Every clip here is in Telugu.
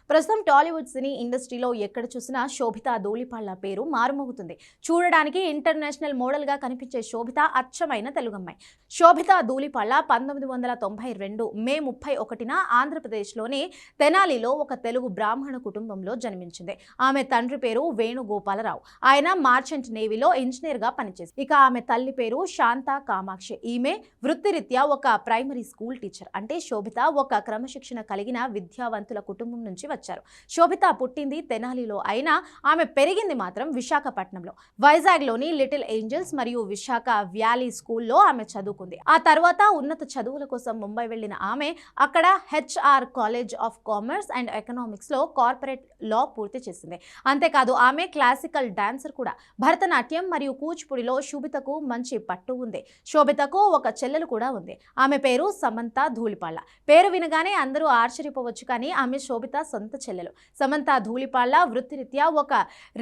ప్రస్తుతం టాలీవుడ్ సినీ ఇండస్ట్రీలో ఎక్కడ చూసినా శోభిత ధూళిపాళ్ల పేరు మారుమోగుతుంది. చూడడానికి ఇంటర్నేషనల్ మోడల్ గా కనిపించే శోభిత అచ్చమైన తెలుగమ్మాయి. శోభిత ధూళిపాళ్ల 1992 మే 31న ఆంధ్రప్రదేశ్లోని తెనాలిలో ఒక తెలుగు బ్రాహ్మణ కుటుంబంలో జన్మించింది. ఆమె తండ్రి పేరు వేణుగోపాలరావు. ఆయన మార్చెంట్ నేవీలో ఇంజనీర్ గా పనిచేసింది. ఇక ఆమె తల్లి పేరు శాంత కామాక్షి. ఈమె వృత్తిరీత్యా ఒక ప్రైమరీ స్కూల్ టీచర్. అంటే శోభిత ఒక క్రమశిక్షణ కలిగిన విద్యావంతుల కుటుంబం నుంచి వచ్చారు. శోభిత పుట్టింది తెనాలిలో అయినా ఆమె పెరిగింది మాత్రం విశాఖపట్నంలో. వైజాగ్లోని లిటిల్ ఏంజల్స్ మరియు విశాఖ వ్యాలీ స్కూల్లో ఆమె చదువుకుంది. ఆ తర్వాత ఉన్నత చదువుల కోసం ముంబై వెళ్లిన ఆమె అక్కడ HR college of commerce and economics లో కార్పొరేట్ లా పూర్తి చేసింది. అంతేకాదు ఆమె క్లాసికల్ డాన్సర్ కూడా. భరతనాట్యం మరియు కూచిపూడిలో శోభితకు మంచి పట్టు ఉంది. శోభితకు ఒక చెల్లెలు కూడా ఉంది. ఆమె పేరు సమంత ధూళిపాళ్ల. పేరు వినగానే అందరూ ఆశ్చర్యపోవచ్చు, కానీ ఆమె శోభిత సొంత చెల్లెలు. సమంత ధూళిపాళ్ల వృత్తిరీత్యా ఒక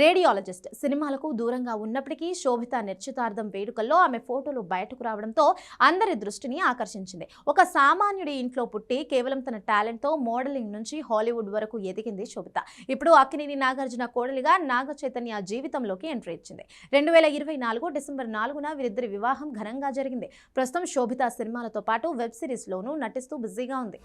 రేడియాలజిస్ట్. సినిమాలకు దూరంగా ఉన్నప్పటికీ శోభిత నిశ్చితార్థం వేడుకల్లో ఆమె ఫోటోలు బయటకు రావడంతో అందరి దృష్టిని ఆకర్షించింది. ఒక సామాన్యుడి ఇంట్లో పుట్టి కేవలం తన టాలెంట్తో మోడలింగ్ నుంచి హాలీవుడ్ వరకు ఎదిగింది శోభిత. ఇప్పుడు అక్కినేని నాగార్జున కోడలిగా నాగ చైతన్య జీవితంలోకి ఎంట్రీ ఇచ్చింది. 2024 డిసెంబర్ 4న వీరిద్దరి వివాహం ఘనంగా జరిగింది. ప్రస్తుతం శోభిత సినిమాలతో పాటు వెబ్ సిరీస్ లోనూ నటిస్తూ బిజీగా ఉంది.